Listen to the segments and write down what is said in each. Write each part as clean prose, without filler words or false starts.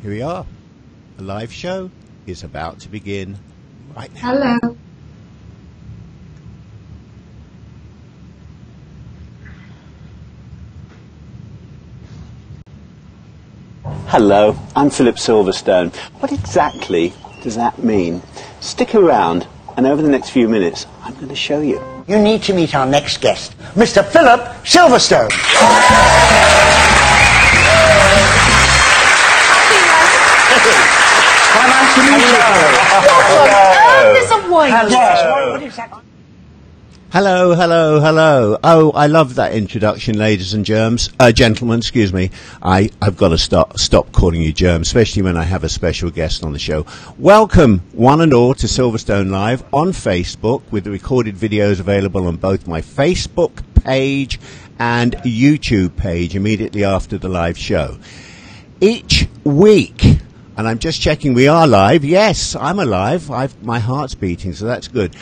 Here we are. A live show is about to begin right now. Hello. Hello, I'm Philip Silverstone. What exactly does that mean? Stick around, and over the next few minutes, I'm going to show you. You need to meet our next guest, Mr. Philip Silverstone. Nice to meet you. Hello, hello, hello. Oh, I love that introduction, ladies and gentlemen, excuse me. I've got to stop calling you germs, especially when I have a special guest on the show. Welcome, one and all, to Silverstone Live on Facebook, with the recorded videos available on both my Facebook page and YouTube page immediately after the live show. Each week, and I'm just checking we are live. Yes, I'm alive. My heart's beating, so that's good.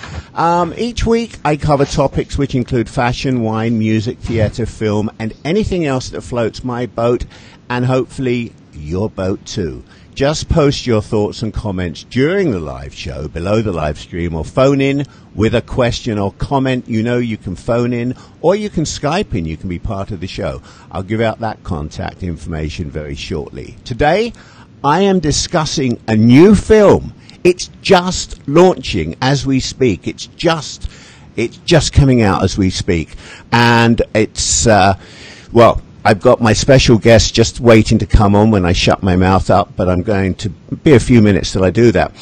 Each week I cover topics which include fashion, wine, music, theatre, film, and anything else that floats my boat, and hopefully your boat too. Just post your thoughts and comments during the live show below the live stream, or phone in with a question or comment. You know you can phone in, or you can Skype in. You can be part of the show. I'll give out that contact information very shortly. Today, I am discussing a new film. It's just launching as we speak. It's just coming out as we speak. And it's, I've got my special guest just waiting to come on when I shut my mouth up, but I'm going to be a few minutes till I do that.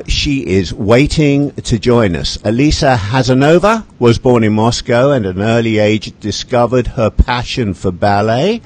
She is waiting to join us. Alisa Khazanova was born in Moscow and at an early age discovered her passion for ballet.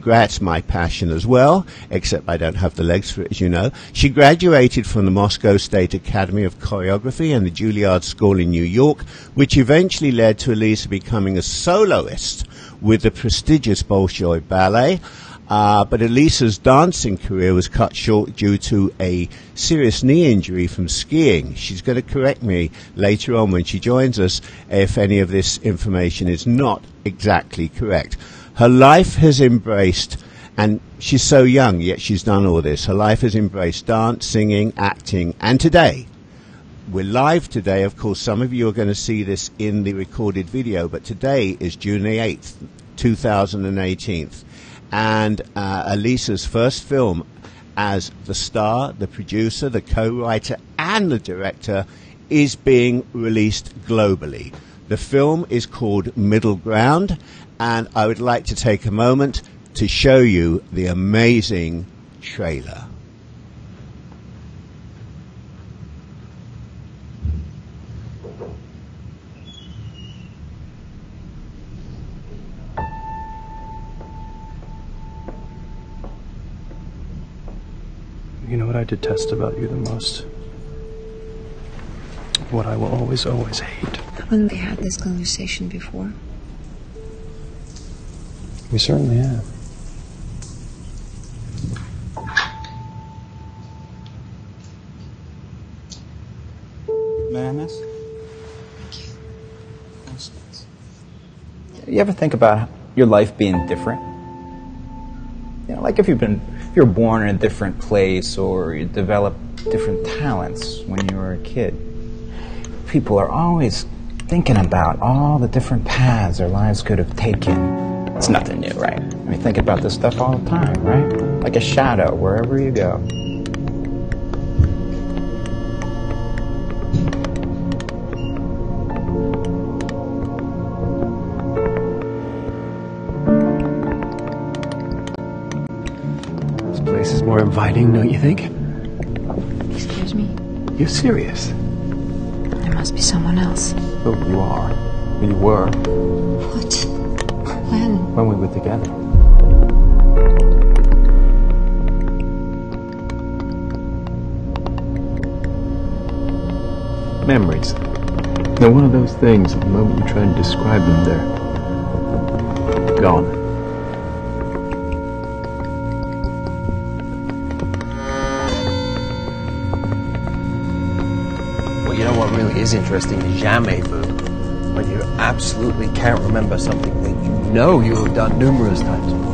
That's my passion as well, except I don't have the legs for it, as you know. She graduated from the Moscow State Academy of Choreography and the Juilliard School in New York, which eventually led to Elissa becoming a soloist with the prestigious Bolshoi Ballet. But Elissa's dancing career was cut short due to a serious knee injury from skiing. She's going to correct me later on when she joins us if any of this information is not exactly correct. Her life has embraced, and she's so young, yet she's done all this. Her life has embraced dance, singing, acting, and today, we're live today. Of course, some of you are going to see this in the recorded video, but today is June the 8th, 2018. And Elisa's first film as the star, the producer, the co-writer, and the director is being released globally. The film is called Middle Ground, and I would like to take a moment to show you the amazing trailer. You know what I detest about you the most? What I will always, always hate. Haven't we had this conversation before? We certainly have. May I, miss? Thank you. You ever think about your life being different? You know, like if you're born in a different place, or you develop different talents when you were a kid. People are always thinking about all the different paths their lives could have taken. It's nothing new, right? I mean, think about this stuff all the time, right? Like a shadow wherever you go. This is more inviting, don't you think? Excuse me? You're serious? There must be someone else. Oh, you are. You were. What? When? When we were together. Memories. They're one of those things, at the moment you try and describe them, they're gone. You know what really is interesting is jamais vu, when you absolutely can't remember something that you know you have done numerous times before.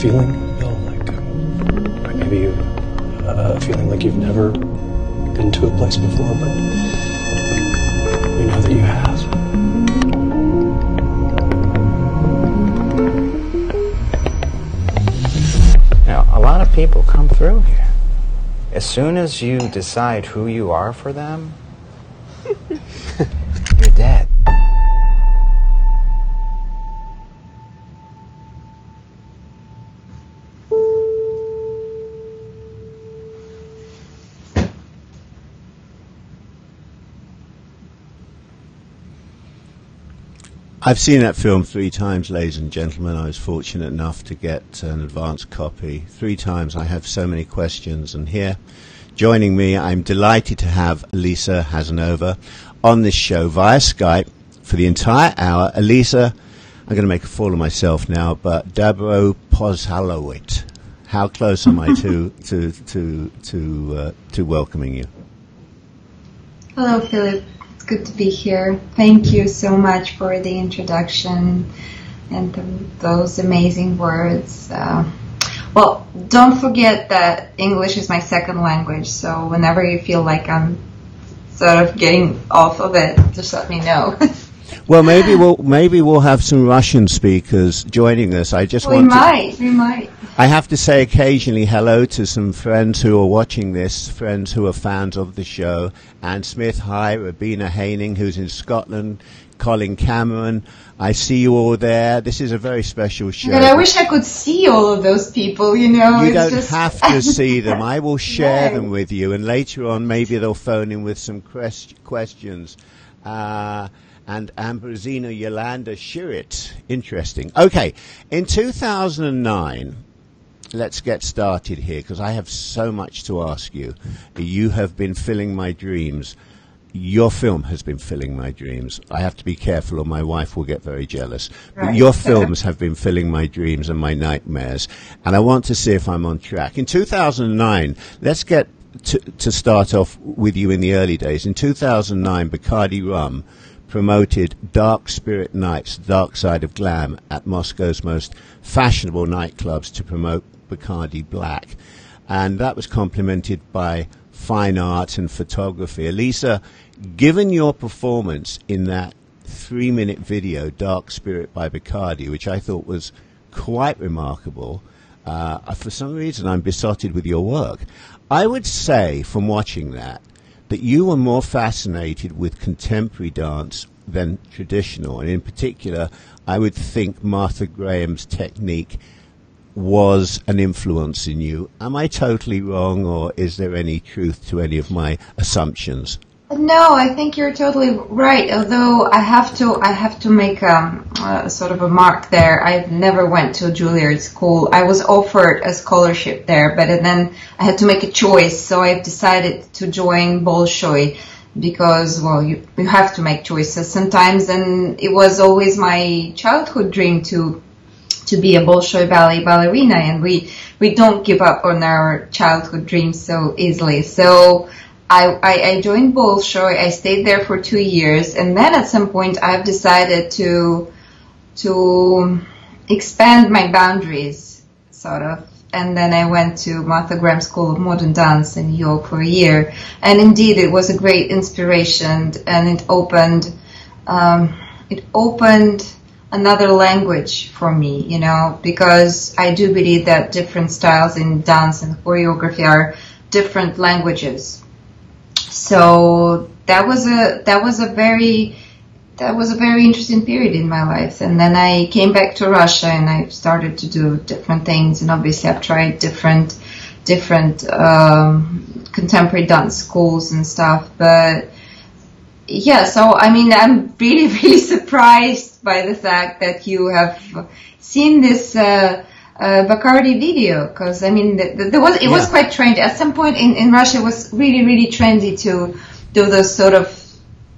feeling, Bill? Like maybe you feeling like you've never been to a place before, but you know that you have. Now, a lot of people come through here. As soon as you decide who you are for them, you're dead. I've seen that film 3 times, ladies and gentlemen. I was fortunate enough to get an advance copy 3 times. I have so many questions, and here, joining me, I'm delighted to have Alisa Khazanova on this show via Skype for the entire hour. Elissa, I'm going to make a fool of myself now, but Dabro Pozhalowit. How close am I to welcoming you? Hello, Philip. It's good to be here. Thank you so much for the introduction and those amazing words. Well, don't forget that English is my second language, so whenever you feel like I'm sort of getting off of it, just let me know. Well, maybe we'll have some Russian speakers joining us. We might. I have to say occasionally hello to some friends who are watching this, friends who are fans of the show. Anne Smith, hi. Rabina Haining, who's in Scotland. Colin Cameron, I see you all there. This is a very special show. But I wish I could see all of those people, you know. You don't have to see them. I will share them with you, and later on maybe they'll phone in with some questions. And Ambrosina Yolanda Shurit. Interesting. Okay, in 2009... Let's get started here, because I have so much to ask you. You have been filling my dreams. Your film has been filling my dreams. I have to be careful or my wife will get very jealous. Right. But your films have been filling my dreams and my nightmares. And I want to see if I'm on track. In 2009, let's get to start off with you in the early days. In 2009, Bacardi Rum promoted Dark Spirit Nights, Dark Side of Glam, at Moscow's most fashionable nightclubs to promote Bacardi Black, and that was complemented by fine art and photography. Elissa, given your performance in that 3-minute video, Dark Spirit by Bacardi, which I thought was quite remarkable, for some reason I'm besotted with your work. I would say, from watching that you were more fascinated with contemporary dance than traditional, and in particular, I would think Martha Graham's technique was an influence in you. Am I totally wrong, or is there any truth to any of my assumptions? No, I think you're totally right. Although I have to make sort of a mark there. I never went to a Juilliard school. I was offered a scholarship there, but then I had to make a choice. So I decided to join Bolshoi because, well, you have to make choices sometimes, and it was always my childhood dream to be a Bolshoi ballet ballerina, and we don't give up on our childhood dreams so easily. So I joined Bolshoi. I stayed there for 2 years, and then at some point I've decided to expand my boundaries, sort of. And then I went to Martha Graham School of Modern Dance in New York for a year, and indeed it was a great inspiration, and it opened another language for me, you know, because I do believe that different styles in dance and choreography are different languages. So that was a very interesting period in my life. And then I came back to Russia and I started to do different things. And obviously I've tried different contemporary dance schools and stuff. But yeah, so I mean, I'm really, really surprised by the fact that you have seen this Bacardi video, because I mean, it was quite trendy. At some point in Russia, it was really, really trendy to do those sort of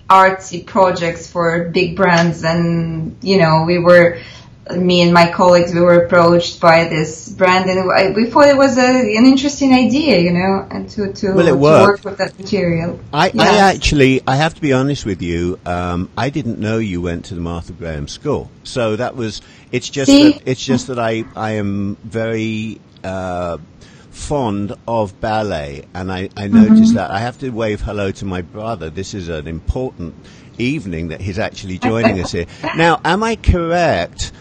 artsy projects for big brands, and you know, we were me and my colleagues, we were approached by this brand, and we thought it was an interesting idea, you know, and to work with that material. I have to be honest with you. I didn't know you went to the Martha Graham School, so it's just that I am very fond of ballet, and I noticed that. I have to wave hello to my brother. This is an important evening that he's actually joining us here. Now, am I correct?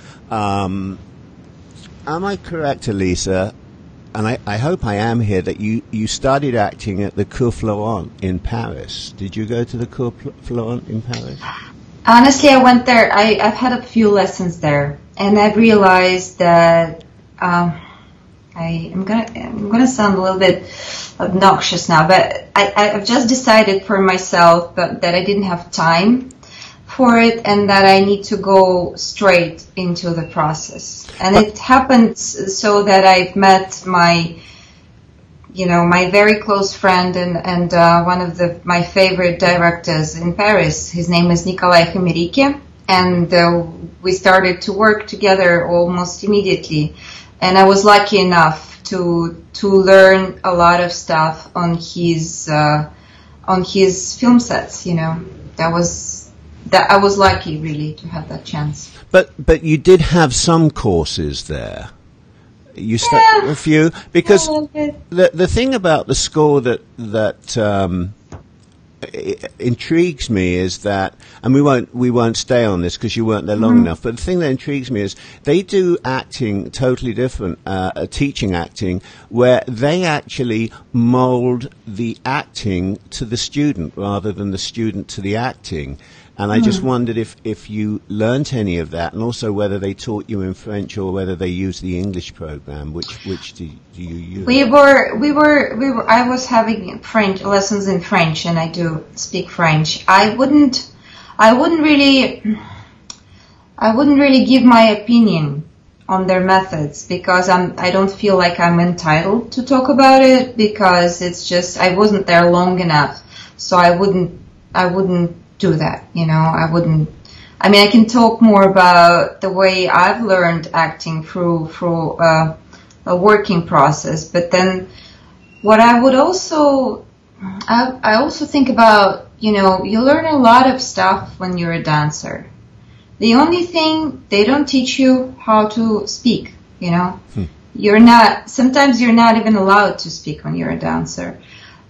Elissa? And I hope I am here, that you studied acting at the Cours Florent in Paris. Did you go to the Cours Florent in Paris? Honestly, I went there. I've had a few lessons there, and I've realized that I'm gonna sound a little bit obnoxious now, but I've just decided for myself that I didn't have time for it, and that I need to go straight into the process. And it happens so that I've met my very close friend and one of my favorite directors in Paris. His name is Nikolai Khamerike, and we started to work together almost immediately. And I was lucky enough to learn a lot of stuff on his film sets. You know, I was lucky really to have that chance. But you did have some courses there. You studied a few, because the thing about the school that intrigues me is that, and we won't stay on this because you weren't there long enough, but the thing that intrigues me is they do acting totally different, teaching acting, where they actually mold the acting to the student rather than the student to the acting. And I just wondered if you learnt any of that, and also whether they taught you in French or whether they used the English program. Which do you use? I was having French lessons in French, and I do speak French. I wouldn't really give my opinion on their methods, because I don't feel like I'm entitled to talk about it, because it's just I wasn't there long enough, so I wouldn't do that, you know. I can talk more about the way I've learned acting through a working process, but then what I would also think about, you know, you learn a lot of stuff when you're a dancer. The only thing, they don't teach you how to speak, you know. Sometimes you're not even allowed to speak when you're a dancer.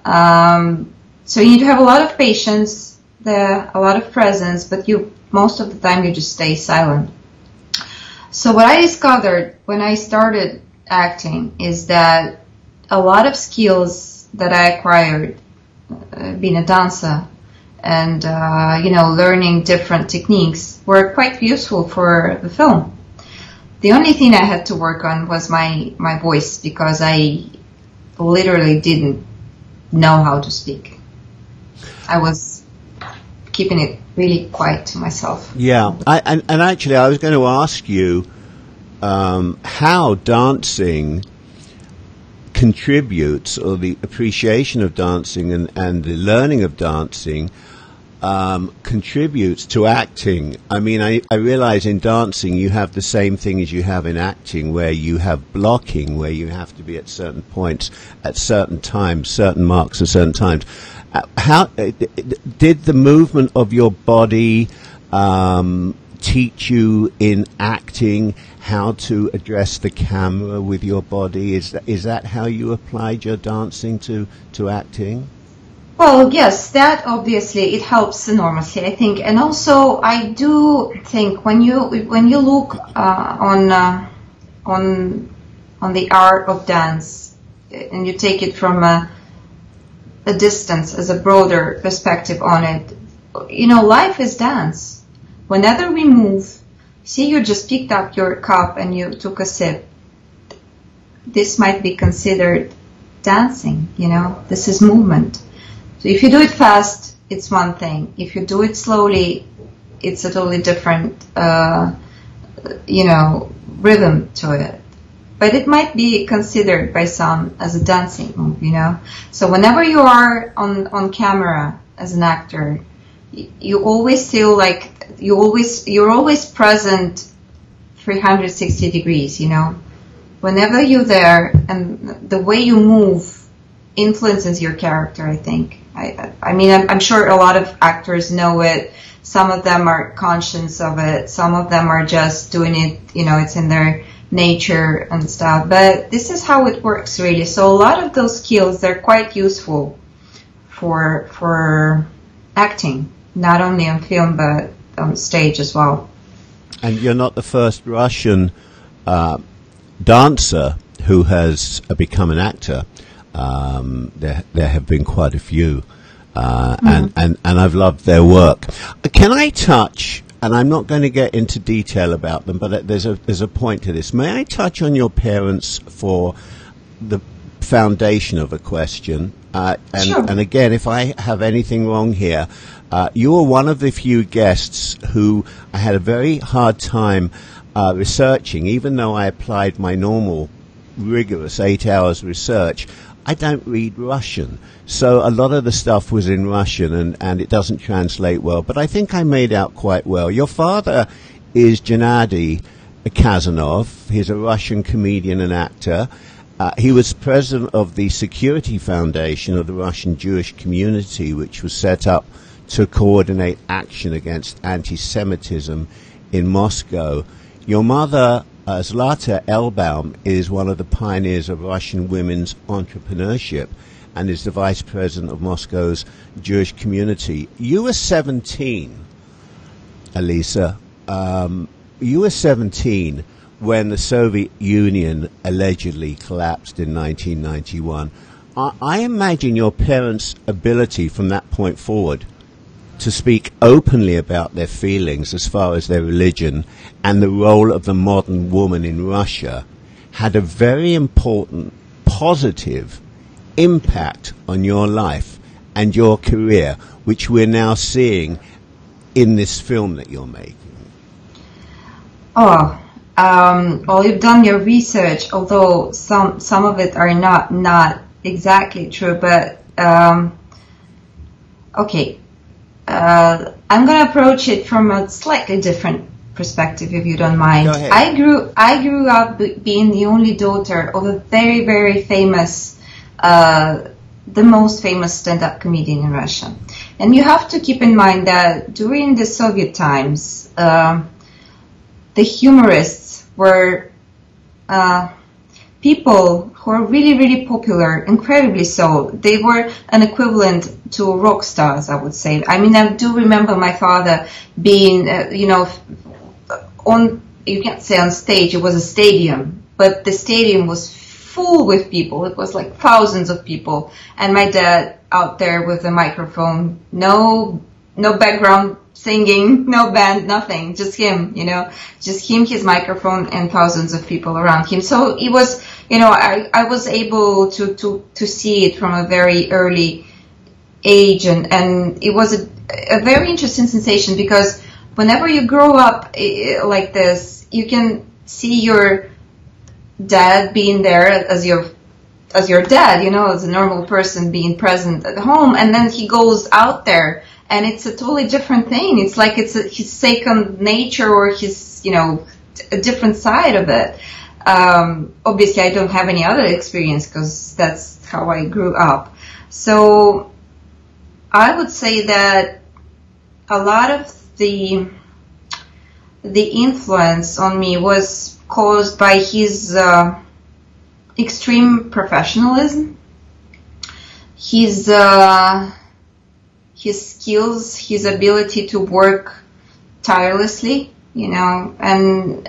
So you need to have a lot of patience, a lot of presence, but most of the time you just stay silent. So what I discovered when I started acting is that a lot of skills that I acquired being a dancer and learning different techniques were quite useful for the film. The only thing I had to work on was my voice, because I literally didn't know how to speak. I was keeping it really quiet to myself. Yeah, and actually I was going to ask you how dancing contributes, or the appreciation of dancing and the learning of dancing contributes to acting. I mean, I realize in dancing you have the same thing as you have in acting, where you have blocking, where you have to be at certain points, at certain times, certain marks at certain times. How did the movement of your body teach you in acting how to address the camera with your body? Is that how you applied your dancing to acting? Well, yes, that obviously it helps enormously, I think, and also I do think when you look on the art of dance, and you take it from a distance, as a broader perspective on it, you know, life is dance. Whenever we move, see, you just picked up your cup and you took a sip. This might be considered dancing, you know, this is movement. So if you do it fast, it's one thing. If you do it slowly, it's a totally different, rhythm to it. But it might be considered by some as a dancing move, you know. So whenever you are on camera as an actor, you always feel like you're always present 360 degrees, you know. Whenever you're there, and the way you move influences your character, I think. I mean, I'm sure a lot of actors know it. Some of them are conscious of it. Some of them are just doing it, you know, it's in their nature and stuff. But this is how it works, really. So a lot of those skills, they're quite useful for acting, not only on film, but on stage as well. And you're not the first Russian dancer who has become an actor. There have been quite a few, and I've loved their work. Can I touch? And I'm not going to get into detail about them, but there's a point to this. May I touch on your parents for the foundation of a question? Sure. And again, if I have anything wrong here, you were one of the few guests who I had a very hard time researching, even though I applied my normal rigorous 8 hours research. I don't read Russian, so a lot of the stuff was in Russian, and it doesn't translate well, but I think I made out quite well. Your father is Gennady Khazanov. He's a Russian comedian and actor. He was president of the Security Foundation of the Russian Jewish community, which was set up to coordinate action against anti-Semitism in Moscow. Your mother, Zlata Elbaum, is one of the pioneers of Russian women's entrepreneurship and is the vice president of Moscow's Jewish community. You were 17, Elissa. You were 17 when the Soviet Union allegedly collapsed in 1991. I imagine your parents' ability from that point forward to speak openly about their feelings as far as their religion and the role of the modern woman in Russia had a very important positive impact on your life and your career, which we're now seeing in this film that you're making. Well, you've done your research, although some of it are not exactly true, but okay. I'm going to approach it from a slightly different perspective, if you don't mind. Go ahead. I grew up being the only daughter of a very, very famous, the most famous stand-up comedian in Russia. And you have to keep in mind that during the Soviet times, the humorists were people who are really, really popular, incredibly so. They were an equivalent to rock stars, I would say. I mean, I do remember my father being, you can't say on stage, it was a stadium, but the stadium was full with people. It was like thousands of people. And my dad out there with a microphone, no background singing, no band, nothing, just him, just him, his microphone, and thousands of people around him. So it was, I was able to see it from a very early age, and it was a very interesting sensation, because whenever you grow up like this, you can see your dad being there as your dad, as a normal person being present at home, and then he goes out there, and it's a totally different thing. It's like it's his second nature, or his, a different side of it. Obviously, I don't have any other experience, because that's how I grew up. So I would say that a lot of the influence on me was caused by his extreme professionalism, his skills, his ability to work tirelessly, and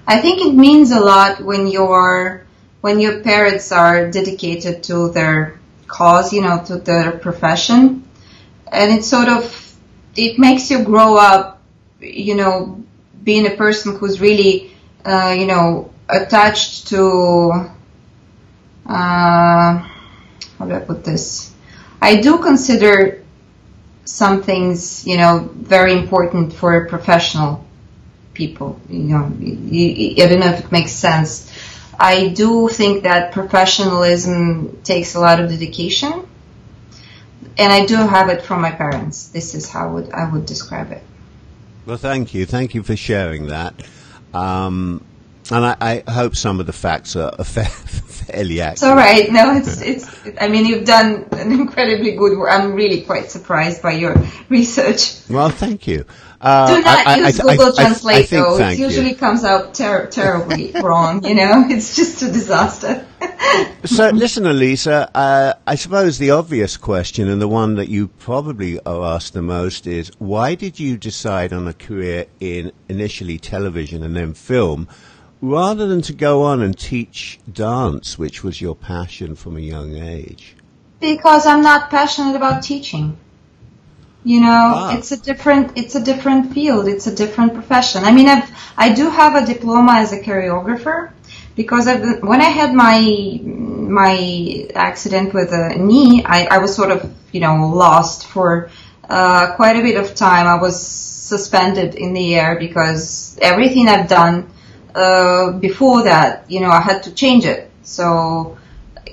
I think it means a lot when your parents are dedicated to their cause, to their profession, and it makes you grow up, being a person who's really, attached to, how do I put this? I do consider some things, very important for professional people. I don't know if it makes sense. I do think that professionalism takes a lot of dedication, and I do have it from my parents. This is how I would describe it. Well, thank you for sharing that. And I hope some of the facts are fairly accurate. It's all right. No, it's. I mean, you've done an incredibly good work. I'm really quite surprised by your research. Well, thank you. Do not use Google Translate, though. It usually you. comes out terribly wrong. It's just a disaster. So, listen, Elissa, I suppose the obvious question, and the one that you probably are asked the most, is why did you decide on a career in initially television and then film, rather than to go on and teach dance, which was your passion from a young age? Because I'm not passionate about teaching. It's a different field. It's a different profession. I mean, I do have a diploma as a choreographer, because when I had my accident with a knee, I was sort of, lost for quite a bit of time. I was suspended in the air because everything I've done before that, I had to change it. So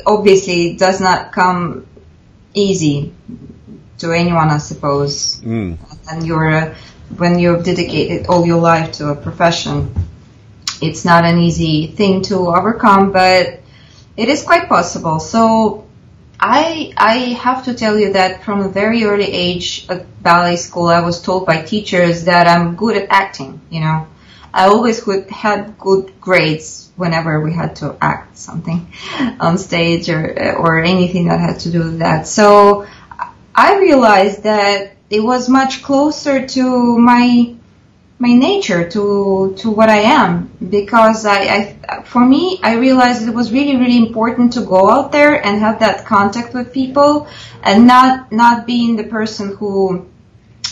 obviously it does not come easy to anyone, I suppose. And when you've dedicated all your life to a profession, it's not an easy thing to overcome, but it is quite possible. So I have to tell you that from a very early age at ballet school, I was told by teachers that I'm good at acting. I always had good grades whenever we had to act something on stage or anything that had to do with that. So I realized that it was much closer to my nature, to what I am, because for me, I realized it was really, really important to go out there and have that contact with people, and not being the person who,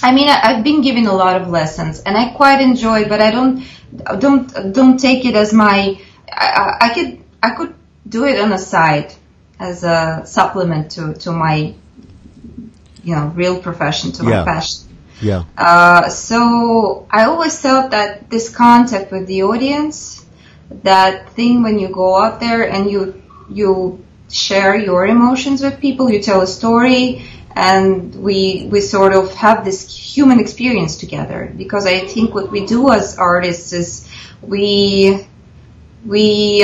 I've been given a lot of lessons and I quite enjoy, but I don't take it as my, I could do it on the side as a supplement to my, real profession, to my passion. Yeah. So I always felt that this contact with the audience, that thing when you go out there and you share your emotions with people, you tell a story, and we sort of have this human experience together. Because I think what we do as artists is we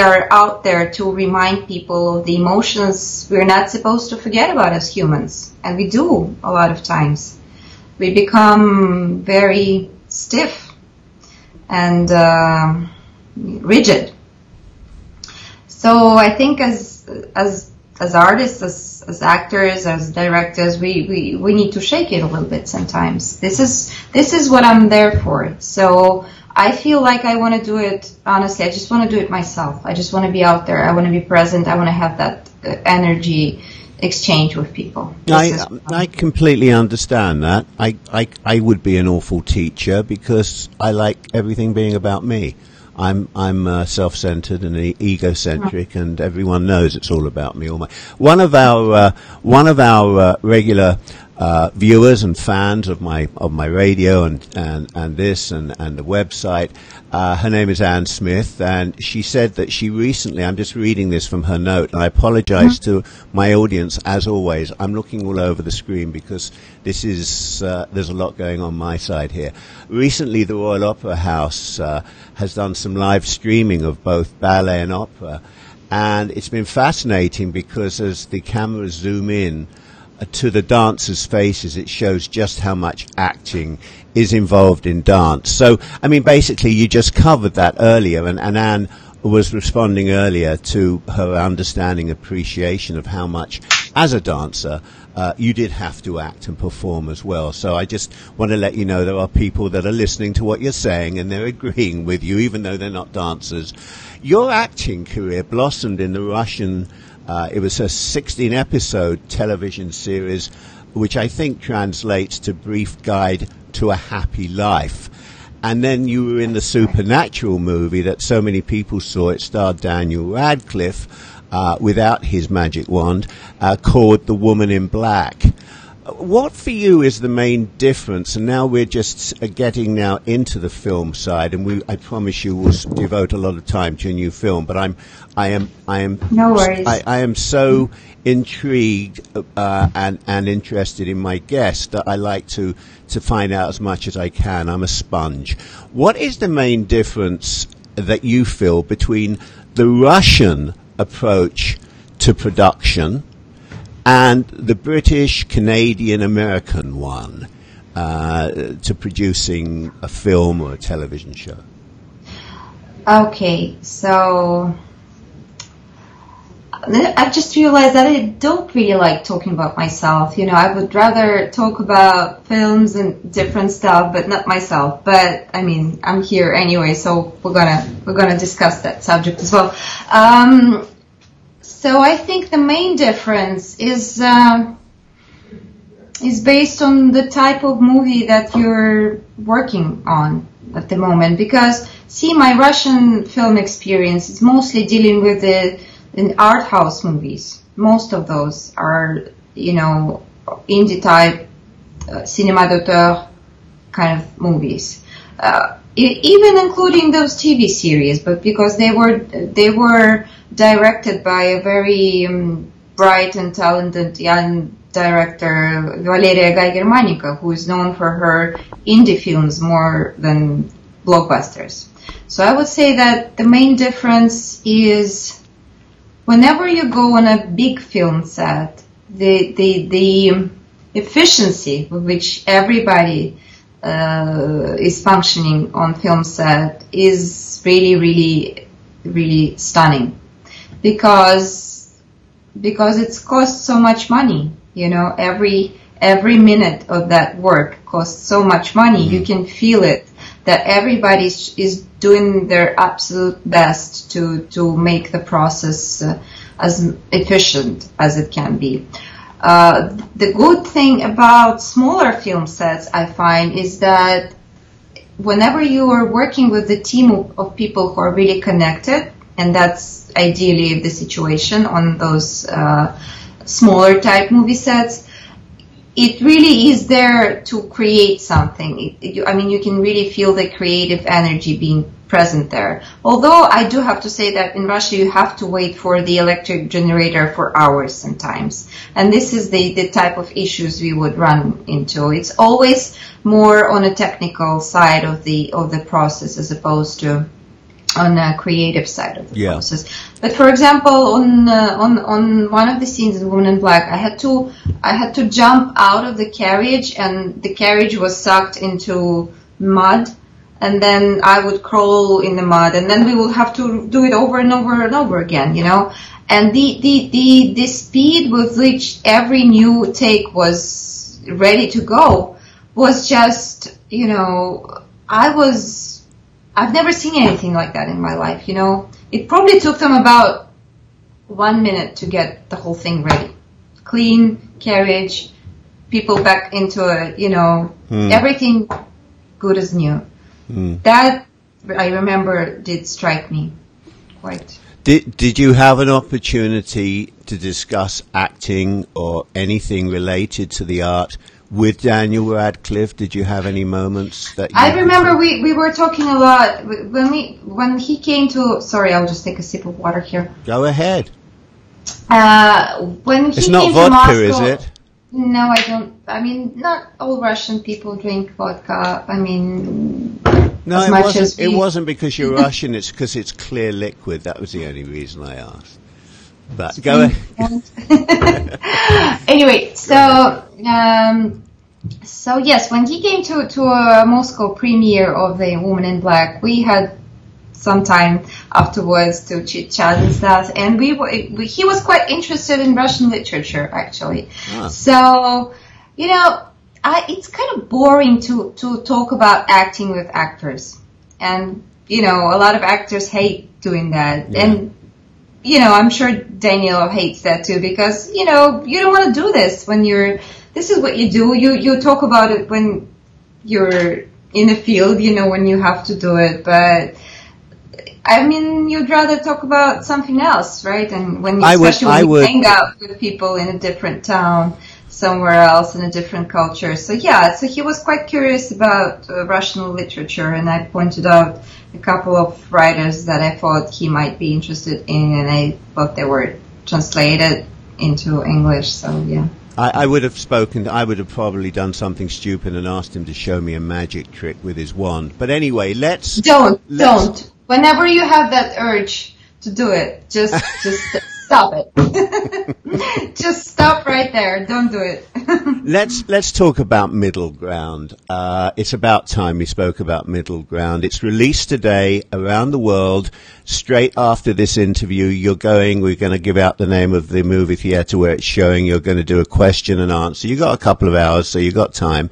are out there to remind people of the emotions we're not supposed to forget about as humans, and we do a lot of times. We become very stiff and rigid. So I think as artists, as actors, as directors, we need to shake it a little bit sometimes. This is what I'm there for. So I feel like I want to do it, honestly, I just want to do it myself. I just want to be out there. I want to be present. I want to have that energy exchange with people. I completely understand that. I would be an awful teacher because I like everything being about me. I'm self-centered and egocentric, and everyone knows it's all about me. One of our regular viewers and fans of my radio and this and the website. Her name is Anne Smith, and she said that she recently, I'm just reading this from her note, and I apologize to my audience as always. I'm looking all over the screen because this is, there's a lot going on my side here. Recently, the Royal Opera House has done some live streaming of both ballet and opera, and it's been fascinating because as the cameras zoom in to the dancers' faces, it shows just how much acting is involved in dance. So, I mean, basically, you just covered that earlier, and Anne was responding earlier to her understanding, appreciation of how much, as a dancer, you did have to act and perform as well. So I just want to let you know there are people that are listening to what you're saying, and they're agreeing with you, even though they're not dancers. Your acting career blossomed in the Russian it was a 16-episode television series, which I think translates to Brief Guide to a Happy Life. And then you were in the Supernatural movie that so many people saw. It starred Daniel Radcliffe without his magic wand, called The Woman in Black. What for you is the main difference? And now we're just getting now into the film side, and I promise you will devote a lot of time to a new film. But I am no worries. I am so intrigued and interested in my guest that I like to find out as much as I can. I'm a sponge. What is the main difference that you feel between the Russian approach to production and the British, Canadian, American one to producing a film or a television show? Okay, so I just realized that I don't really like talking about myself. I would rather talk about films and different stuff, but not myself. But I mean, I'm here anyway, so we're gonna discuss that subject as well. So I think the main difference is based on the type of movie that you're working on at the moment. Because, see, my Russian film experience is mostly dealing with in art house movies. Most of those are, indie type, cinéma d'auteur kind of movies. Even including those TV series, but because they were directed by a very bright and talented young director, Valeria Geiger-Manica, who is known for her indie films more than blockbusters. So I would say that the main difference is whenever you go on a big film set, the efficiency with which everybody is functioning on film set is really, really, really stunning. Because it costs so much money, every minute of that work costs so much money. You can feel it, that everybody is doing their absolute best to make the process as efficient as it can be. The good thing about smaller film sets, I find, is that whenever you are working with a team of people who are really connected, and that's ideally the situation on those smaller type movie sets, it really is there to create something. You can really feel the creative energy being present there. Although I do have to say that in Russia you have to wait for the electric generator for hours sometimes. And this is the type of issues we would run into. It's always more on a technical side of the process as opposed to on the creative side of the process. But for example, on one of the scenes in Woman in Black, I had to jump out of the carriage, and the carriage was sucked into mud, and then I would crawl in the mud, and then we will have to do it over and over and over again, And the speed with which every new take was ready to go was just, I've never seen anything like that in my life, It probably took them about 1 minute to get the whole thing ready. Clean carriage, people back into it, everything good as new. That, I remember, did strike me quite. Did you have an opportunity to discuss acting or anything related to the art with Daniel Radcliffe? Did you have any moments that I remember we were talking a lot when he came to. Sorry, I'll just take a sip of water here. Go ahead. When he it's came not to vodka, Moscow, is it? No, I don't. I mean, not all Russian people drink vodka. I mean, no, as much as it wasn't because you're Russian. It's because it's clear liquid. That was the only reason I asked. But go ahead. Anyway, so yes, when he came to a Moscow premiere of The Woman in Black, we had some time afterwards to chit chat and stuff, and he was quite interested in Russian literature actually. So it's kind of boring to talk about acting with actors, and a lot of actors hate doing that, and I'm sure Daniel hates that too, because you don't want to do this when this is what you do. You talk about it when you're in the field, when you have to do it, but I mean, you'd rather talk about something else, right? And when you hang out with people in a different town, somewhere else in a different culture. So yeah, so he was quite curious about Russian literature, and I pointed out a couple of writers that I thought he might be interested in, and I thought they were translated into English. So yeah. I would have probably done something stupid and asked him to show me a magic trick with his wand. But anyway, Don't. Whenever you have that urge to do it, just stop it. Just stop right there. Don't do it. Let's talk about Middle Ground. It's about time we spoke about Middle Ground. It's released today around the world. Straight after this interview, we're going to give out the name of the movie theater where it's showing. You're going to do a question and answer. You've got a couple of hours, so you've got time.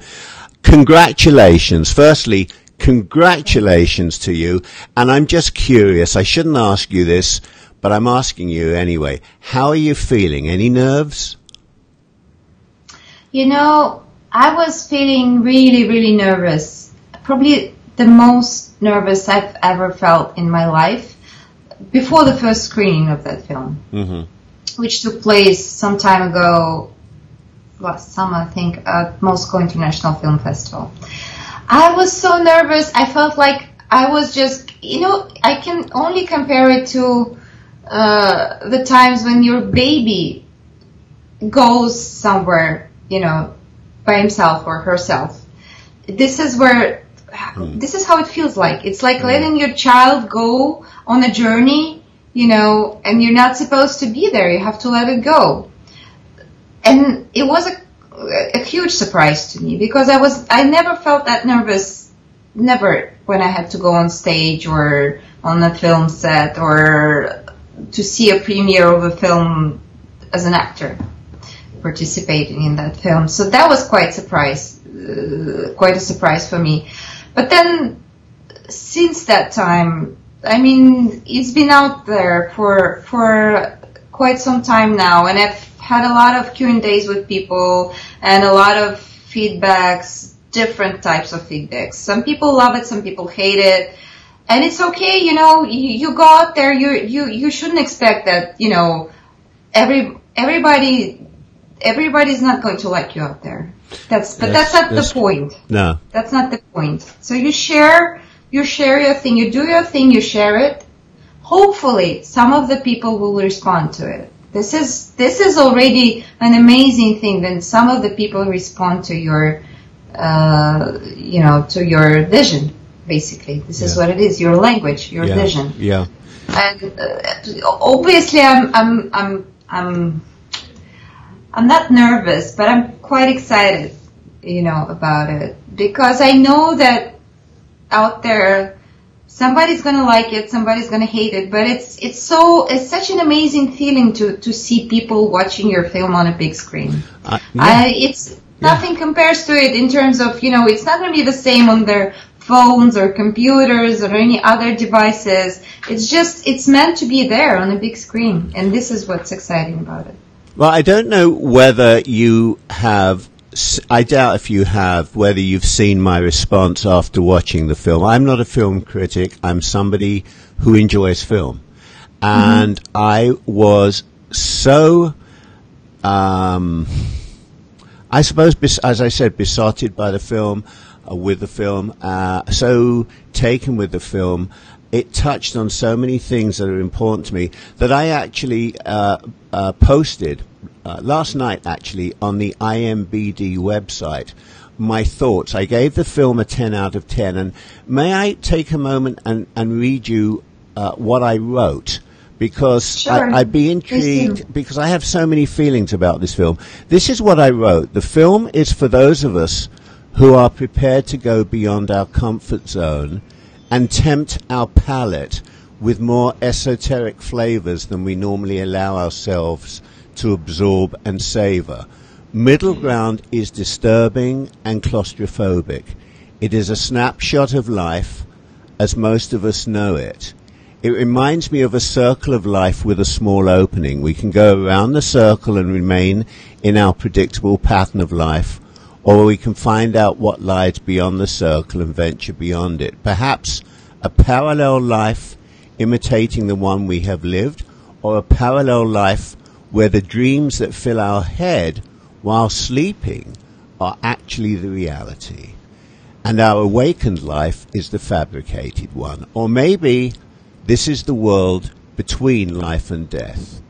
Congratulations. Firstly, congratulations to you. And I'm just curious. I shouldn't ask you this, but I'm asking you anyway. How are you feeling? Any nerves? You know, I was feeling really, really nervous. Probably the most nervous I've ever felt in my life before the first screening of that film, which took place some time ago, last summer, I think, at Moscow International Film Festival. I was so nervous. I felt like I was just, I can only compare it to the times when your baby goes somewhere, by himself or herself. This is how it feels like. It's like letting your child go on a journey, and you're not supposed to be there. You have to let it go. And it was a huge surprise to me because I never felt that nervous, never, when I had to go on stage or on a film set or to see a premiere of a film as an actor participating in that film. So that was quite a surprise for me. But then since that time, I mean, it's been out there for quite some time now, and I've had a lot of Q&As with people and a lot of feedbacks, different types of feedbacks. Some people love it, some people hate it. And it's okay, you go out there, you shouldn't expect that, everybody's not going to like you out there. That's not the point. No. That's not the point. So you share your thing, you do your thing, you share it. Hopefully some of the people will respond to it. This is already an amazing thing when some of the people respond to your to your vision. Basically, this is what it is: your language, your vision. Yeah. And obviously, I'm not nervous, but I'm quite excited, about it because I know that out there somebody's gonna like it, somebody's gonna hate it, but it's such an amazing feeling to see people watching your film on a big screen. Nothing compares to it in terms of it's not gonna be the same on their phones or computers or any other devices. It's meant to be there on a big screen, and this is what's exciting about it. Well, I don't know whether you have, I doubt if you have, whether you've seen my response after watching the film. I'm not a film critic. I'm somebody who enjoys film. And I was so, I suppose, as I said, besotted by the film, with the film, so taken with the film. It touched on so many things that are important to me that I actually posted last night, actually, on the IMBD website, my thoughts. I gave the film a 10 out of 10, and may I take a moment and read you what I wrote? Because sure. I'd be intrigued, because I have so many feelings about this film. This is what I wrote. The film is for those of us who are prepared to go beyond our comfort zone and tempt our palate with more esoteric flavors than we normally allow ourselves to absorb and savor. Middle Ground is disturbing and claustrophobic. It is a snapshot of life as most of us know it. It reminds me of a circle of life with a small opening. We can go around the circle and remain in our predictable pattern of life, or we can find out what lies beyond the circle and venture beyond it. Perhaps a parallel life imitating the one we have lived, or a parallel life where the dreams that fill our head while sleeping are actually the reality, and our awakened life is the fabricated one. Or maybe this is the world between life and death.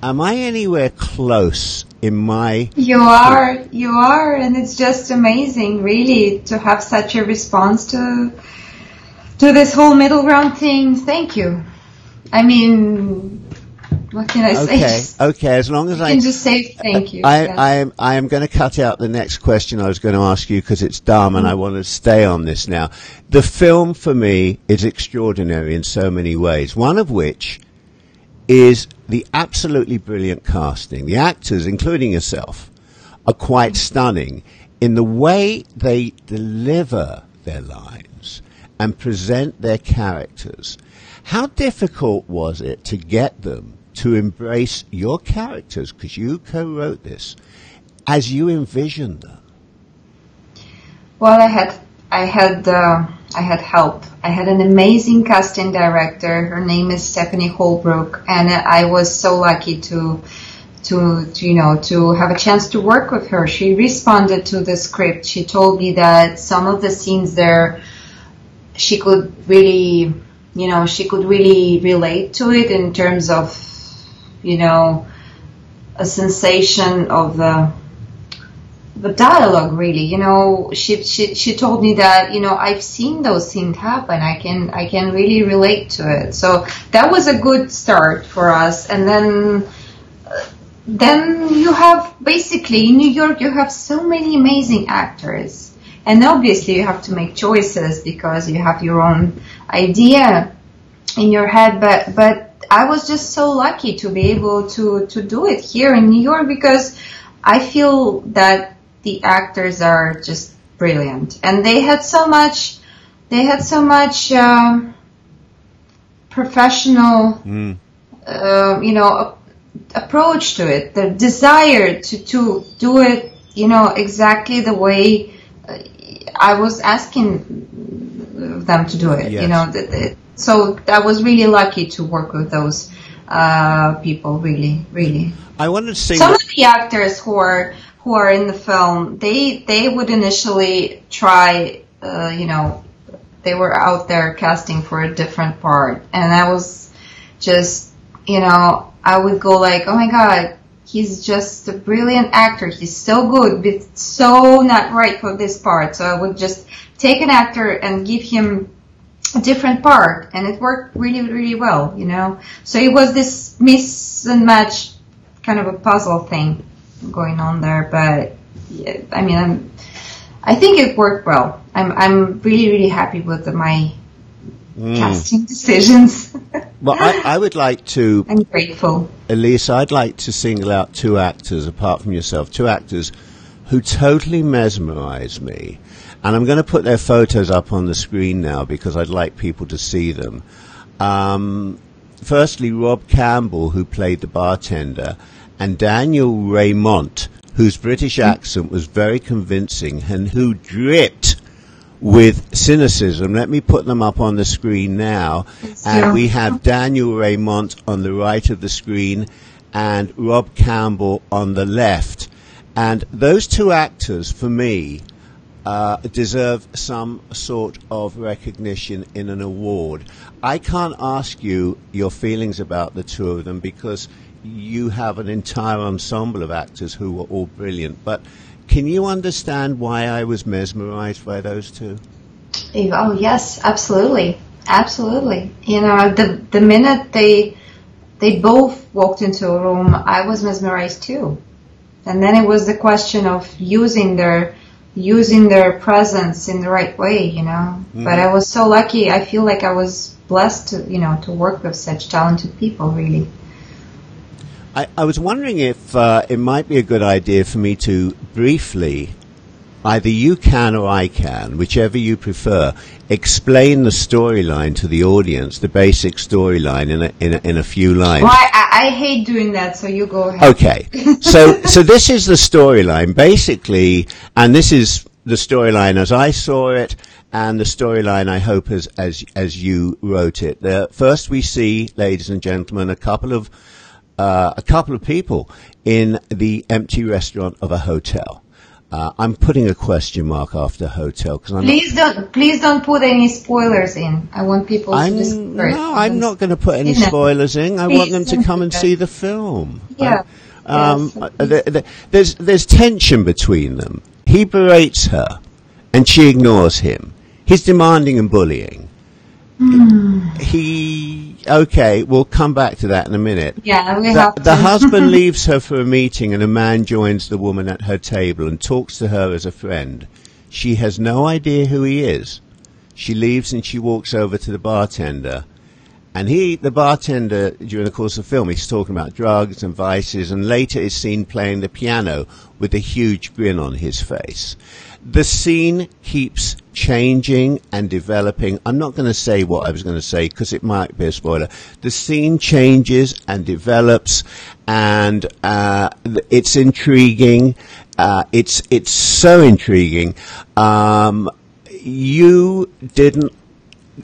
Am I anywhere close in my... You are, and it's just amazing, really, to have such a response to this whole middle ground thing. Thank you. I mean, what can I say? Okay, as long as I can just say thank you. I am going to cut out the next question I was going to ask you because it's dumb, and I want to stay on this now. The film, for me, is extraordinary in so many ways, one of which is the absolutely brilliant casting. The actors, including yourself, are quite stunning in the way they deliver their lines and present their characters. How difficult was it to get them to embrace your characters, because you co-wrote this, as you envisioned them? Well, I had help. I had an amazing casting director. Her name is Stephanie Holbrook, and I was so lucky to have a chance to work with her. She responded to the script. She told me that some of the scenes there, she could really relate to it in terms of, a sensation of the dialogue, really. She told me that, I've seen those things happen. I can really relate to it. So that was a good start for us. And then you have, basically, in New York, you have so many amazing actors. And obviously you have to make choices because you have your own idea in your head. But I was just so lucky to be able to do it here in New York, because I feel that the actors are just brilliant, and they had so much professional, approach to it. The desire to do it, exactly the way I was asking them to do it. Yes. So I was really lucky to work with those people. Really, really. I wanted to say some of the actors who are in the film, they would initially try, they were out there casting for a different part, and I was just, I would go like, oh my God, he's just a brilliant actor. He's so good, but so not right for this part. So I would just take an actor and give him a different part, and it worked really, really well, So it was this miss and match kind of a puzzle thing going on there, but I think it worked well. I'm really, really happy with my casting decisions. Well, I would like to... I'm grateful. Elissa, I'd like to single out two actors, apart from yourself, two actors who totally mesmerized me. And I'm going to put their photos up on the screen now because I'd like people to see them. Firstly, Rob Campbell, who played the bartender, and Daniel Raymond, whose British accent was very convincing and who dripped with cynicism. Let me put them up on the screen now. And we have Daniel Raymond on the right of the screen and Rob Campbell on the left. And those two actors, for me, deserve some sort of recognition in an award. I can't ask you your feelings about the two of them because you have an entire ensemble of actors who were all brilliant. But can you understand why I was mesmerized by those two? Oh, yes, absolutely. Absolutely. The minute they both walked into a room, I was mesmerized too. And then it was the question of using their presence in the right way, But I was so lucky. I feel like I was blessed to work with such talented people, really. I was wondering if it might be a good idea for me to briefly, either you can or I can, whichever you prefer, explain the storyline to the audience, the basic storyline in a few lines. Well, I hate doing that, so you go ahead. Okay. So this is the storyline, basically, and this is the storyline as I saw it, and the storyline I hope as you wrote it. First we see, ladies and gentlemen, a couple of a couple of people in the empty restaurant of a hotel. I'm putting a question mark after hotel because Please don't put any spoilers in. I want people to discover it. No, I'm not going to put any spoilers in. I want them to come and see the film. Yeah. There's tension between them. He berates her, and she ignores him. He's demanding and bullying. Okay, we'll come back to that in a minute. Yeah, the husband leaves her for a meeting, and a man joins the woman at her table and talks to her as a friend. She has no idea who he is. She leaves and she walks over to the bartender. And the bartender, during the course of the film, he's talking about drugs and vices, and later is seen playing the piano with a huge grin on his face. The scene keeps changing and developing. I'm not going to say what I was going to say because it might be a spoiler. The scene changes and develops, and it's intriguing. It's so intriguing. You didn't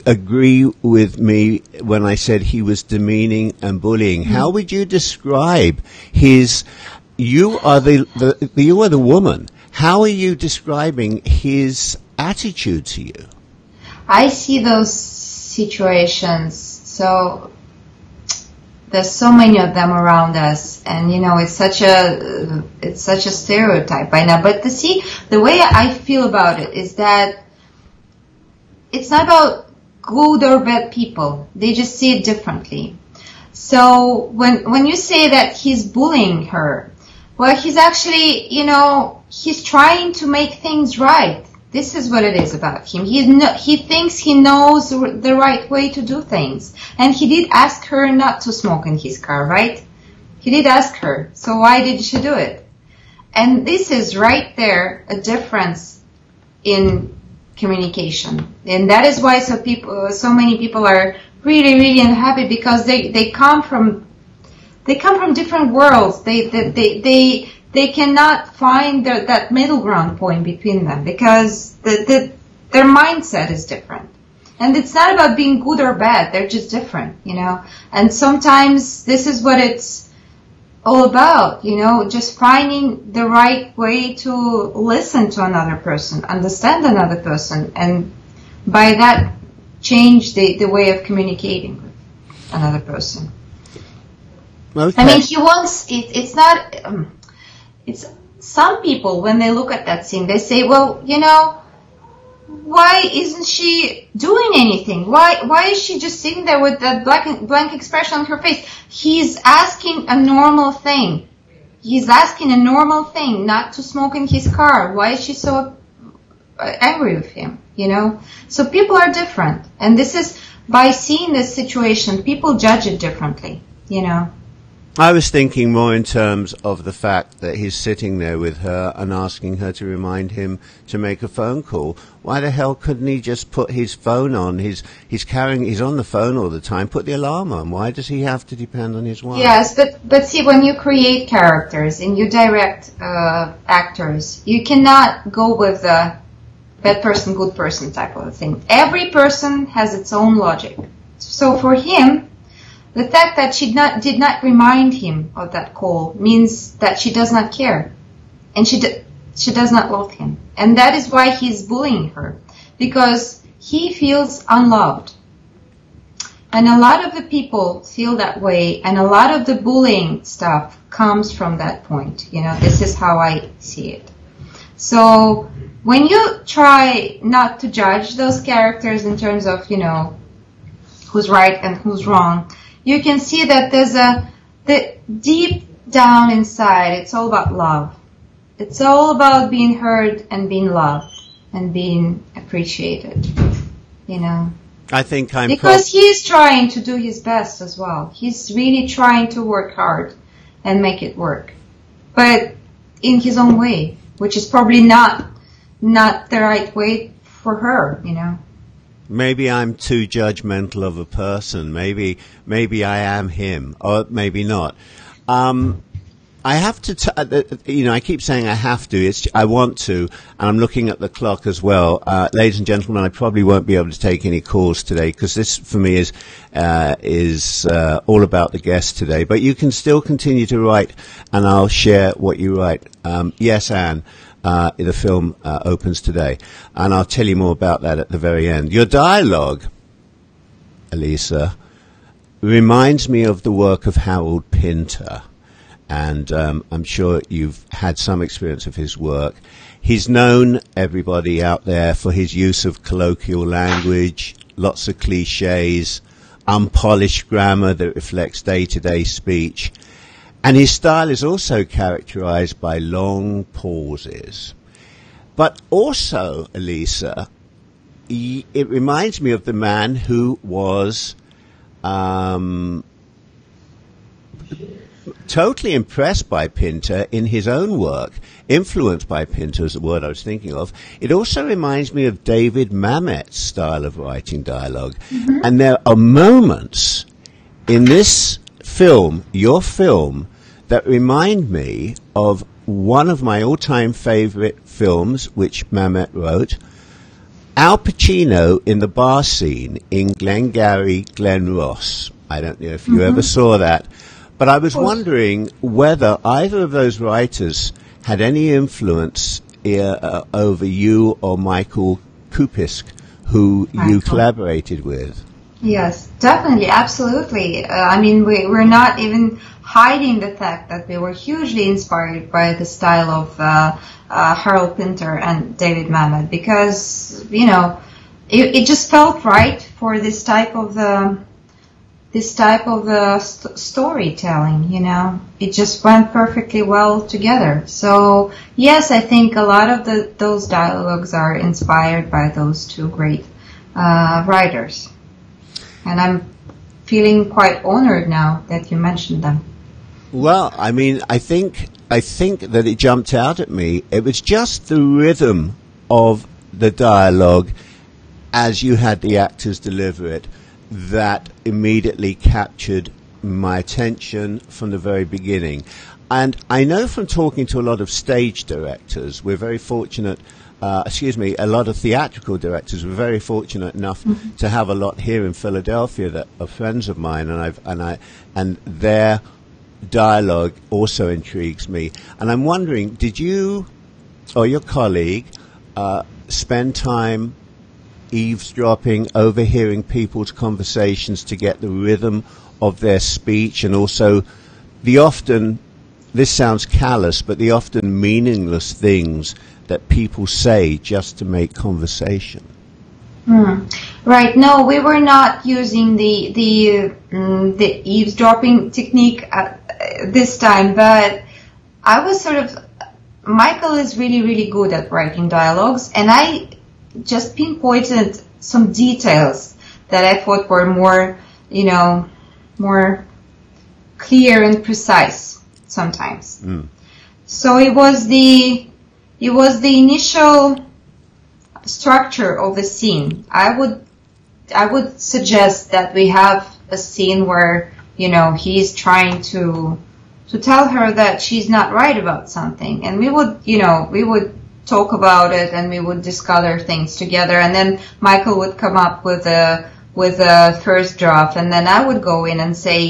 agree with me when I said he was demeaning and bullying. How would you describe his? You are the woman. How are you describing his attitude to you? I see those situations. So there's so many of them around us, and it's such a stereotype by now. But the way I feel about it is that it's not about good or bad people. They just see it differently. So when you say that he's bullying her, well, he's actually, he's trying to make things right. This is what it is about him. He thinks he knows the right way to do things. And he did ask her not to smoke in his car, right? He did ask her. So why did she do it? And this is right there a difference in communication. And that is why so many people are really, really unhappy, because they come from different worlds. They cannot find that middle ground point between them, because their mindset is different. And it's not about being good or bad. They're just different, And sometimes this is what it's all about, just finding the right way to listen to another person, understand another person, and by that change the way of communicating with another person. Okay. I mean, he wants it's not. It's some people, when they look at that scene, they say, well, why isn't she doing anything? Why is she just sitting there with that blank expression on her face? He's asking a normal thing. He's asking a normal thing, not to smoke in his car. Why is she so angry with him? So people are different, and this is, by seeing this situation, people judge it differently. I was thinking more in terms of the fact that he's sitting there with her and asking her to remind him to make a phone call. Why the hell couldn't he just put his phone on? He's on the phone all the time. Put the alarm on. Why does he have to depend on his wife? Yes, but see, when you create characters and you direct actors, you cannot go with the bad person, good person type of thing. Every person has its own logic. So for him, the fact that she did not remind him of that call means that she does not care, and she does not love him, and that is why he's bullying her, because he feels unloved. And a lot of the people feel that way, and a lot of the bullying stuff comes from that point. This is how I see it. So when you try not to judge those characters in terms of who's right and who's wrong, you can see that there's the deep down inside, it's all about love. It's all about being heard and being loved and being appreciated, I think because he's trying to do his best as well. He's really trying to work hard and make it work, but in his own way, which is probably not the right way for her, Maybe I'm too judgmental of a person. Maybe I am him, or maybe not. I have to, I keep saying I have to. I want to, and I'm looking at the clock as well. Ladies and gentlemen, I probably won't be able to take any calls today because this, for me, is all about the guest today. But you can still continue to write, and I'll share what you write. Yes, Anne. The film opens today, and I'll tell you more about that at the very end. Your dialogue, Elissa, reminds me of the work of Harold Pinter. And I'm sure you've had some experience of his work. He's known, everybody out there, for his use of colloquial language, lots of cliches, unpolished grammar that reflects day-to-day speech. And his style is also characterized by long pauses. But also, Elissa, it reminds me of the man who was totally impressed by Pinter in his own work, influenced by Pinter is the word I was thinking of. It also reminds me of David Mamet's style of writing dialogue. Mm-hmm. And there are moments in this film, your film, that remind me of one of my all-time favorite films, which Mamet wrote, Al Pacino in the bar scene in Glengarry Glen Ross. I don't know if you ever saw that. But I was wondering whether either of those writers had any influence over you or Michael Kupisk, who you collaborated with. Yes, definitely, absolutely. I mean, we're not even hiding the fact that we were hugely inspired by the style of Harold Pinter and David Mamet because, it just felt right for this type of storytelling, it just went perfectly well together. So yes, I think a lot of those dialogues are inspired by those two great writers, and I'm feeling quite honored now that you mentioned them. Well, I mean, I think that it jumped out at me. It was just the rhythm of the dialogue as you had the actors deliver it that immediately captured my attention from the very beginning. And I know from talking to a lot of stage directors, we're very fortunate, a lot of theatrical directors, we're very fortunate enough to have a lot here in Philadelphia that are friends of mine, and their dialogue also intrigues me. And I'm wondering, did you or your colleague spend time eavesdropping, overhearing people's conversations to get the rhythm of their speech, and also the often, this sounds callous, but the often meaningless things that people say just to make conversation? Right. No, we were not using the eavesdropping technique this time, but I was Michael is really, really good at writing dialogues, and I just pinpointed some details that I thought were more clear and precise sometimes. So it was the initial structure of the scene. I would suggest that we have a scene where he's trying to tell her that she's not right about something, and we would talk about it, and we would discover things together, and then Michael would come up with a first draft, and then I would go in and say,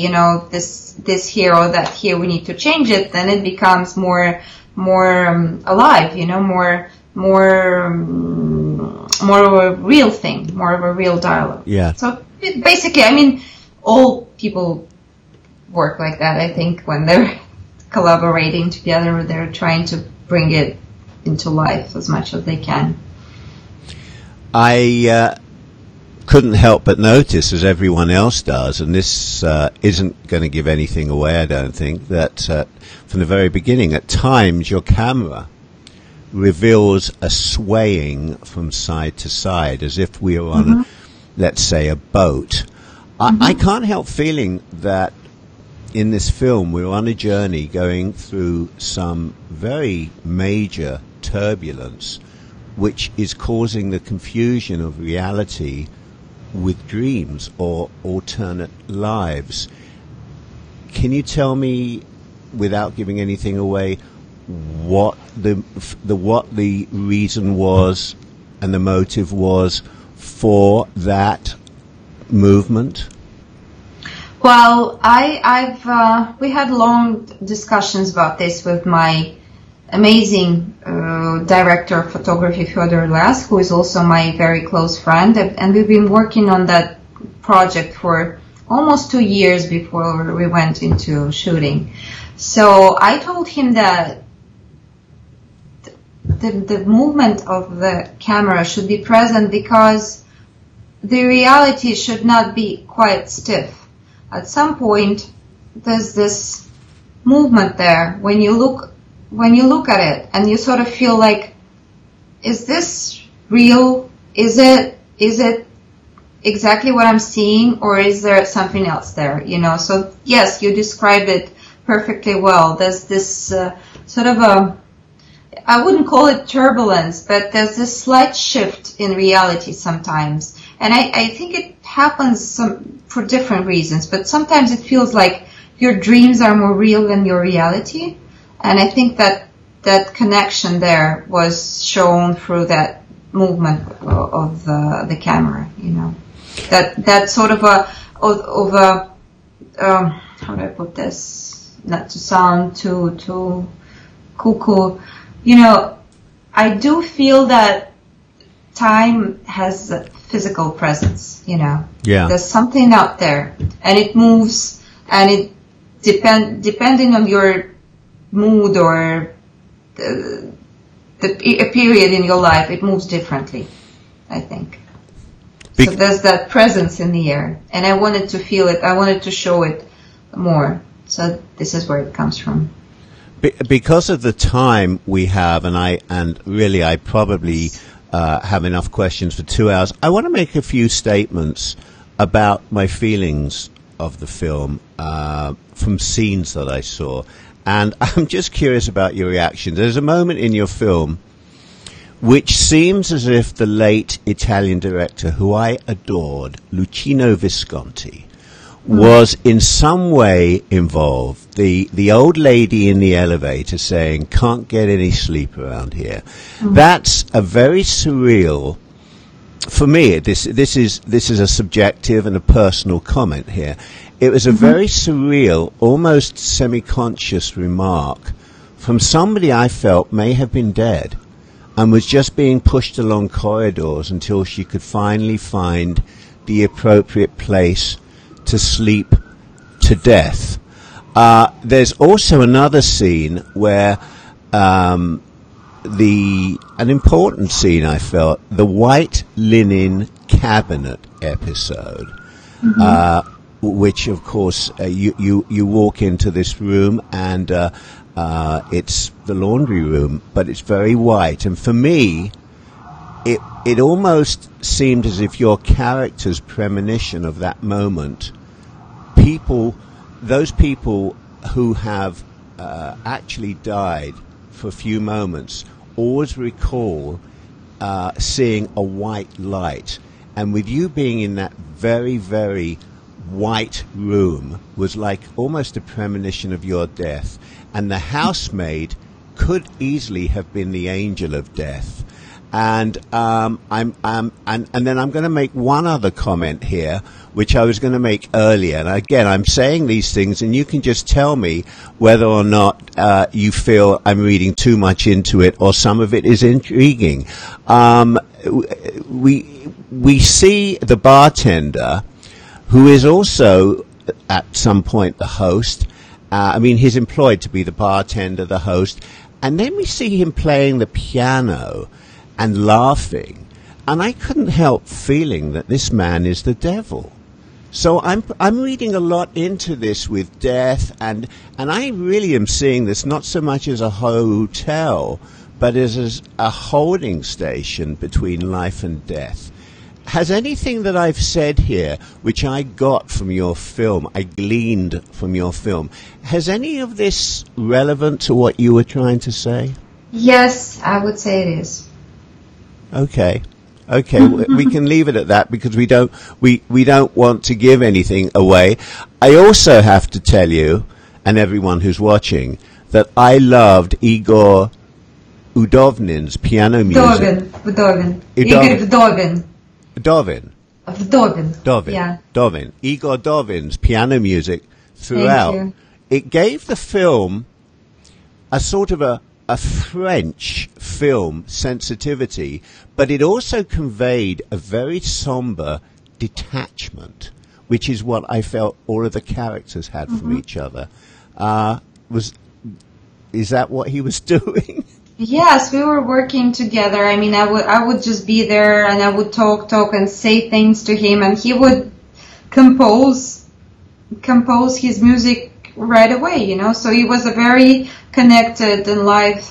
this here or that here, we need to change it. Then it becomes more alive, more of a real thing, more of a real dialogue. Yeah. So basically, I mean, all people work like that. I think when they're collaborating together, they're trying to bring it into life as much as they can. I couldn't help but notice, as everyone else does, and this isn't going to give anything away, I don't think, that from the very beginning, at times your camera reveals a swaying from side to side, as if we were on, let's say, a boat. I can't help feeling that in this film we're on a journey going through some very major turbulence, which is causing the confusion of reality with dreams or alternate lives. Can you tell me without giving anything away, what the reason was and the motive was for that movement? Well, we had long discussions about this with my amazing director of photography, Fyodor Las, who is also my very close friend, and we've been working on that project for almost 2 years before we went into shooting. So I told him that the movement of the camera should be present because the reality should not be quite stiff. At some point, there's this movement there when you look at it, and you sort of feel like, is this real? Is it exactly what I'm seeing, or is there something else there? So yes, you described it perfectly well. There's this sort of I wouldn't call it turbulence, but there's this slight shift in reality sometimes. And I think it happens for different reasons, but sometimes it feels like your dreams are more real than your reality. And I think that connection there was shown through that movement of the camera, That sort of how do I put this? Not to sound too cuckoo. I do feel that time has a physical presence, Yeah. There's something out there, and it moves, and it depending on your mood or a period in your life, it moves differently, I think. So there's that presence in the air, and I wanted to feel it. I wanted to show it more. So this is where it comes from. Because of the time we have, and I probably have enough questions for 2 hours, I want to make a few statements about my feelings of the film from scenes that I saw. And I'm just curious about your reaction. There's a moment in your film which seems as if the late Italian director, who I adored, Luchino Visconti, was in some way involved. The old lady in the elevator saying, "Can't get any sleep around here." Mm-hmm. That's a very surreal, for me, this is a subjective and a personal comment here. It was a very surreal, almost semi-conscious remark from somebody I felt may have been dead and was just being pushed along corridors until she could finally find the appropriate place to sleep to death. There's also another scene where an important scene, I felt, the white linen cabinet episode, which of course you walk into this room and it's the laundry room, but it's very white, and for me it almost seemed as if your character's premonition of that moment, those people who have actually died for a few moments, always recall seeing a white light. And with you being in that very, very white room was like almost a premonition of your death. And the housemaid could easily have been the angel of death. And and then I'm going to make one other comment here, which I was going to make earlier. And again, I'm saying these things, and you can just tell me whether or not you feel I'm reading too much into it, or some of it is intriguing. We see the bartender, who is also at some point the host. He's employed to be the bartender, the host, and then we see him playing the piano and laughing, and I couldn't help feeling that this man is the devil. So I'm reading a lot into this with death, and I really am seeing this not so much as a hotel, but as a holding station between life and death. Has anything that I've said here, which I got from your film, I gleaned from your film, has any of this relevant to what you were trying to say? Yes, I would say it is. Okay, we can leave it at that because we don't want to give anything away. I also have to tell you, and everyone who's watching that I loved Igor Udovnin's piano music. Igor Vdovin. Igor Dovin's piano music throughout. It gave the film a sort of a French film sensitivity, but it also conveyed a very somber detachment, which is what I felt all of the characters had from each other. Is that what he was doing? Yes, we were working together. I mean, I would just be there and I would talk and say things to him, and he would compose his music right away, you know. So it was a very connected and live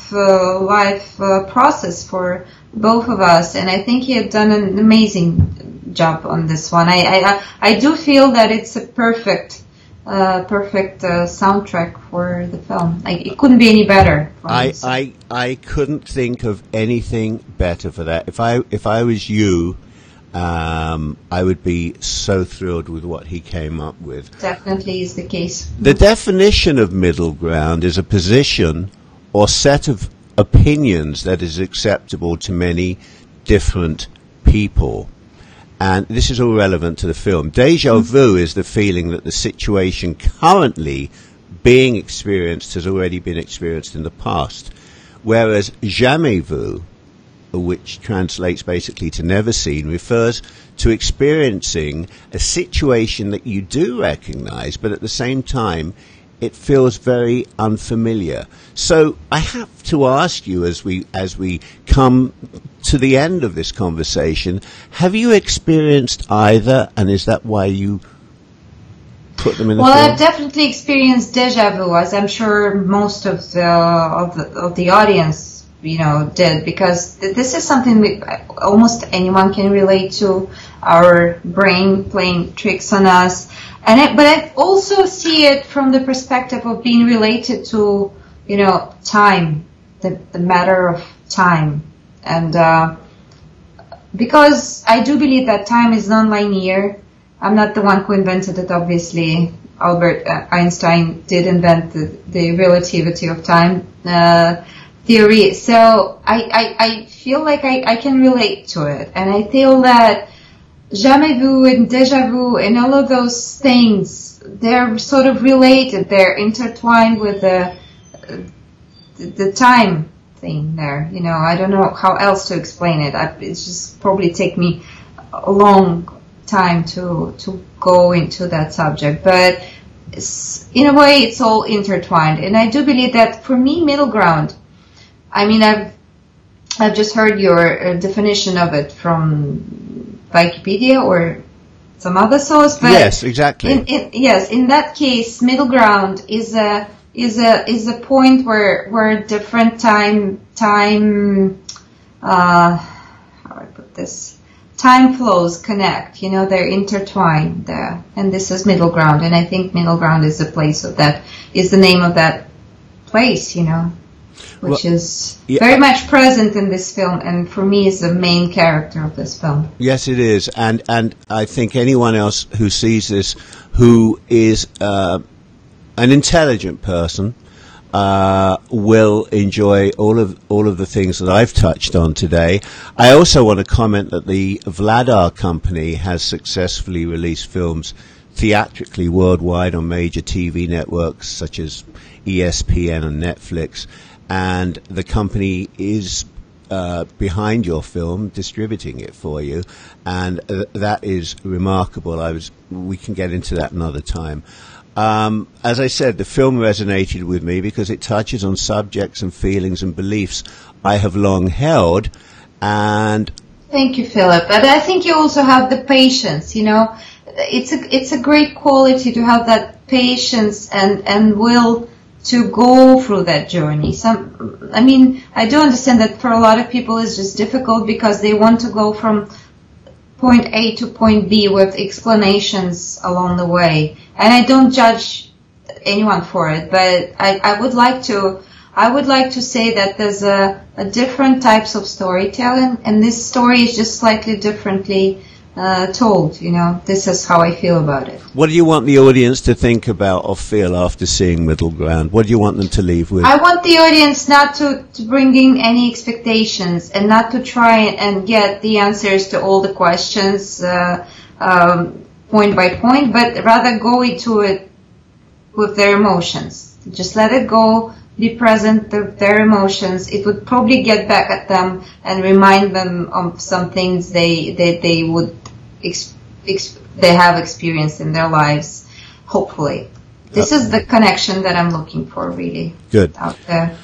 process for both of us, and I think he had done an amazing job on this one. I do feel that it's a perfect soundtrack for the film. It couldn't be any better. I couldn't think of anything better for that. If I was you, I would be so thrilled with what he came up with. Definitely is the case. The definition of middle ground is a position or set of opinions that is acceptable to many different people. And this is all relevant to the film. Deja vu is the feeling that the situation currently being experienced has already been experienced in the past. Whereas jamais vu, which translates basically to never seen, refers to experiencing a situation that you do recognize, but at the same time, it feels very unfamiliar. So I have to ask you, as we come to the end of this conversation, have you experienced either, and is that why you put them in the film? Well, I've definitely experienced deja vu, as I'm sure most of the audience, you know, did, because this is something almost anyone can relate to. Our brain playing tricks on us. But I also see it from the perspective of being related to, you know, time, the matter of time. And because I do believe that time is non-linear. I'm not the one who invented it, obviously. Albert Einstein did invent the relativity of time theory. So I feel like I can relate to it. And I feel that jamais vu and déjà vu and all of those things, they're sort of related. They're intertwined with the time thing there. You know, I don't know how else to explain it. It's just probably take me a long time to go into that subject. But in a way, it's all intertwined. And I do believe that for me, middle ground, I mean, I've just heard your definition of it from Wikipedia or some other source, but yes, exactly. In that case, middle ground is a point where different time how do I put this? Time flows connect. You know, they're intertwined there, and this is middle ground. And I think middle ground is the place of that, is the name of that place. You know, which is very much present in this film, and for me is the main character of this film. Yes, it is, and I think anyone else who sees this, who is an intelligent person, will enjoy all of the things that I've touched on today. I also want to comment that the Vladar company has successfully released films theatrically worldwide on major TV networks such as ESPN and Netflix. And the company is behind your film, distributing it for you, and that is remarkable. We can get into that another time. As I said, the film resonated with me because it touches on subjects and feelings and beliefs I have long held. And thank you, Philip. But I think you also have the patience. You know, it's a great quality to have that patience and will to go through that journey. I mean, I do understand that for a lot of people it's just difficult because they want to go from point A to point B with explanations along the way. And I don't judge anyone for it, but I would like to say that there's a different types of storytelling, and this story is just slightly differently told, this is how I feel about it. What do you want the audience to think about or feel after seeing Middle Ground? What do you want them to leave with? I want the audience not to bring in any expectations and not to try and get the answers to all the questions point by point, but rather go into it with their emotions. Just let it go, be present with their emotions. It would probably get back at them and remind them of some things they would they have experienced in their lives, hopefully. This is the connection that I'm looking for, really. Good. Out there.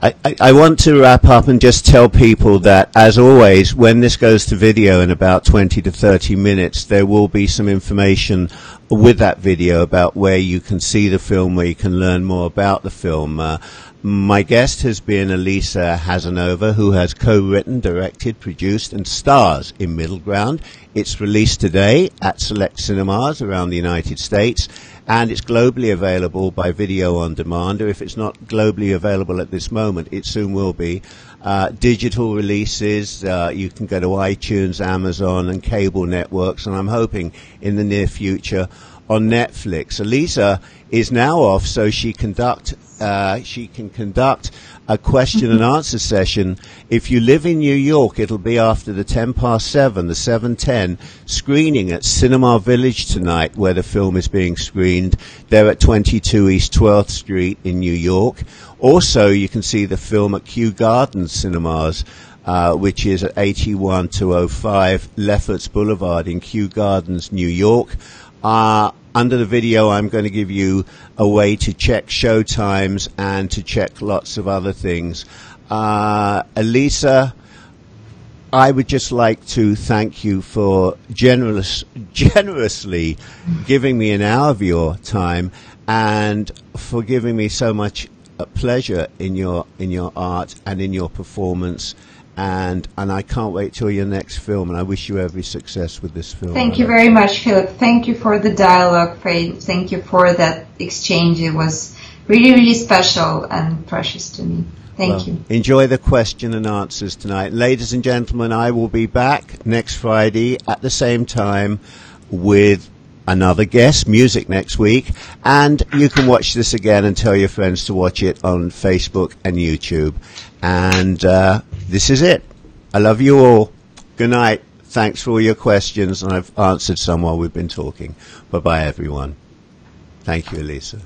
I want to wrap up and just tell people that, as always, when this goes to video in about 20 to 30 minutes, there will be some information with that video about where you can see the film, where you can learn more about the film. My guest has been Alisa Khazanova, who has co-written, directed, produced, and stars in Middle Ground. It's released today at select cinemas around the United States, and it's globally available by video on demand, or if it's not globally available at this moment, it soon will be. Digital releases, you can go to iTunes, Amazon, and cable networks, and I'm hoping in the near future on Netflix. Alisa is now off, so she can conduct a question and answer session. If you live in New York, it'll be after the 7:10, the 7:10 screening at Cinema Village tonight, where the film is being screened. They're at 22 East 12th Street in New York. Also, you can see the film at Kew Gardens Cinemas, which is at 81205 Lefferts Boulevard in Kew Gardens, New York. Under the video, I'm going to give you a way to check show times and to check lots of other things. Elissa, I would just like to thank you for generously giving me an hour of your time and for giving me so much pleasure in your art and in your performance. And I can't wait till your next film, and I wish you every success with this film. Thank you very much, Philip. Thank you for the dialogue. Thank you for that exchange. It was really, really special and precious to me. Thank you. Enjoy the question and answers tonight. Ladies and gentlemen, I will be back next Friday at the same time with another guest, music next week, and you can watch this again and tell your friends to watch it on Facebook and YouTube. And this is it. I love you all. Good night. Thanks for all your questions, and I've answered some while we've been talking. Bye-bye, everyone. Thank you, Elissa.